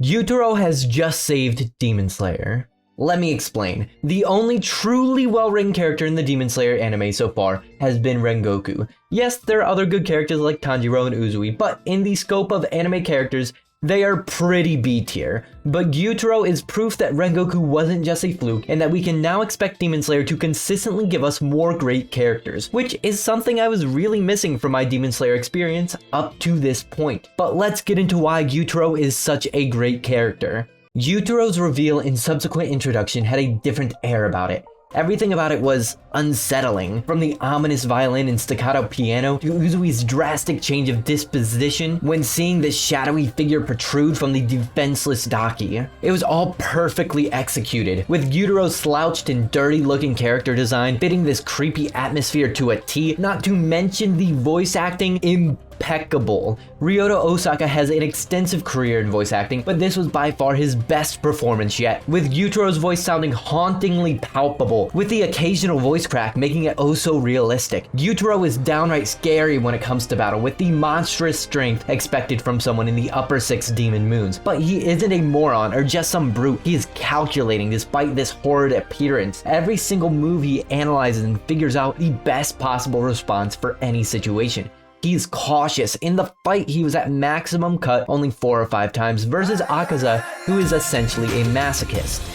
Gyutaro has just saved Demon Slayer. Let me explain. The only truly well-written character in the Demon Slayer anime so far has been Rengoku. Yes, there are other good characters like Tanjiro and Uzui, but in the scope of anime characters, they are pretty B tier. But Gyutaro is proof that Rengoku wasn't just a fluke, and that we can now expect Demon Slayer to consistently give us more great characters, which is something I was really missing from my Demon Slayer experience up to this point. But let's get into why Gyutaro is such a great character. Gyutaro's reveal and subsequent introduction had a different air about it. Everything about it was unsettling, from the ominous violin and staccato piano to Uzui's drastic change of disposition when seeing the shadowy figure protrude from the defenseless Daki. It was all perfectly executed, with Gyutaro's slouched and dirty looking character design fitting this creepy atmosphere to a T, not to mention the voice acting impeccable. Ryota Osaka has an extensive career in voice acting, but this was by far his best performance yet, with Gyutaro's voice sounding hauntingly palpable, with the occasional voice crack making it oh so realistic. Gyutaro is downright scary when it comes to battle, with the monstrous strength expected from someone in the upper 6 demon moons. But he isn't a moron or just some brute. He is calculating despite this horrid appearance. Every single move he analyzes and figures out the best possible response for any situation. He's cautious. In the fight, he was at maximum cut only 4 or 5 times versus Akaza, who is essentially a masochist.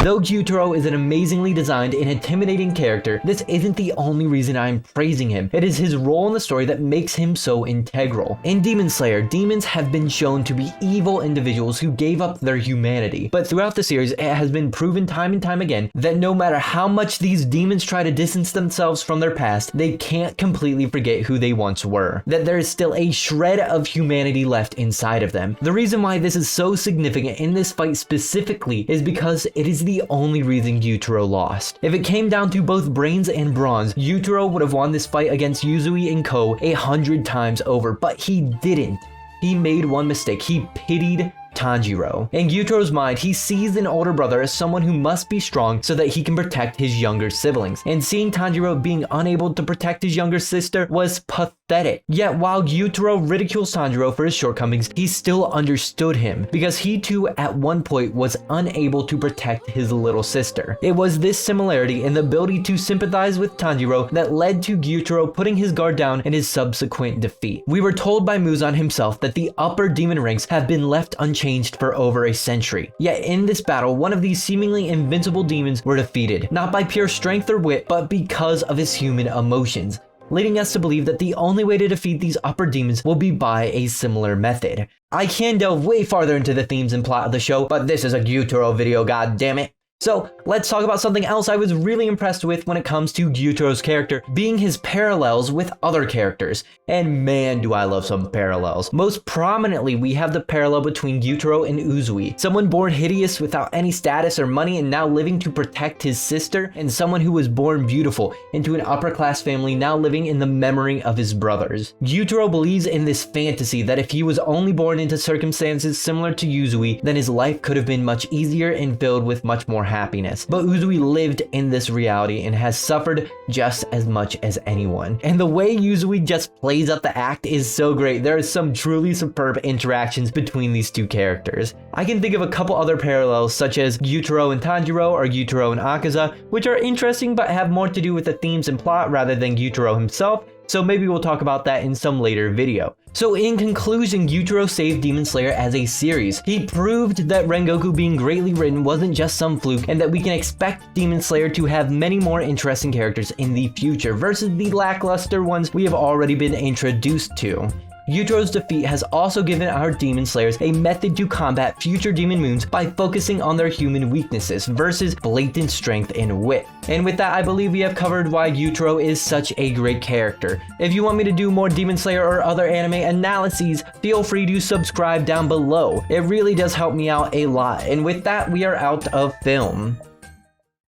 Though Gyutaro is an amazingly designed and intimidating character, this isn't the only reason I'm praising him. It is his role in the story that makes him so integral. In Demon Slayer, demons have been shown to be evil individuals who gave up their humanity. But throughout the series, it has been proven time and time again that no matter how much these demons try to distance themselves from their past, they can't completely forget who they once were. That there is still a shred of humanity left inside of them. The reason why this is so significant in this fight specifically is because it is the only reason Gyutaro lost. If it came down to both brains and bronze, Gyutaro would have won this fight against Uzui and Ko 100 times over, but he didn't. He made one mistake. He pitied Tanjiro. In Gyutaro's mind, he sees an older brother as someone who must be strong so that he can protect his younger siblings. And seeing Tanjiro being unable to protect his younger sister was pathetic. Yet while Gyutaro ridicules Tanjiro for his shortcomings, he still understood him, because he too at one point was unable to protect his little sister. It was this similarity in the ability to sympathize with Tanjiro that led to Gyutaro putting his guard down in his subsequent defeat. We were told by Muzan himself that the upper demon ranks have been left unchanged for over a century. Yet in this battle, one of these seemingly invincible demons were defeated, not by pure strength or wit, but because of his human emotions, leading us to believe that the only way to defeat these upper demons will be by a similar method. I can delve way farther into the themes and plot of the show, but this is a Gyutaro video, god damn it. So let's talk about something else I was really impressed with when it comes to Gyutaro's character, being his parallels with other characters. And man, do I love some parallels. Most prominently, we have the parallel between Gyutaro and Uzui, someone born hideous without any status or money and now living to protect his sister, and someone who was born beautiful into an upper class family now living in the memory of his brothers. Gyutaro believes in this fantasy that if he was only born into circumstances similar to Uzui, then his life could have been much easier and filled with much more happiness. But Uzui lived in this reality and has suffered just as much as anyone. And the way Uzui just plays up the act is so great. There are some truly superb interactions between these two characters. I can think of a couple other parallels such as Gyutaro and Tanjiro or Gyutaro and Akaza, which are interesting but have more to do with the themes and plot rather than Gyutaro himself. So maybe we'll talk about that in some later video. So in conclusion, Gyutaro saved Demon Slayer as a series. He proved that Rengoku being greatly written wasn't just some fluke, and that we can expect Demon Slayer to have many more interesting characters in the future versus the lackluster ones we have already been introduced to. Gyutaro's defeat has also given our Demon Slayers a method to combat future Demon Moons by focusing on their human weaknesses versus blatant strength and wit. And with that, I believe we have covered why Gyutaro is such a great character. If you want me to do more Demon Slayer or other anime analyses, feel free to subscribe down below. It really does help me out a lot. And with that, we are out of film.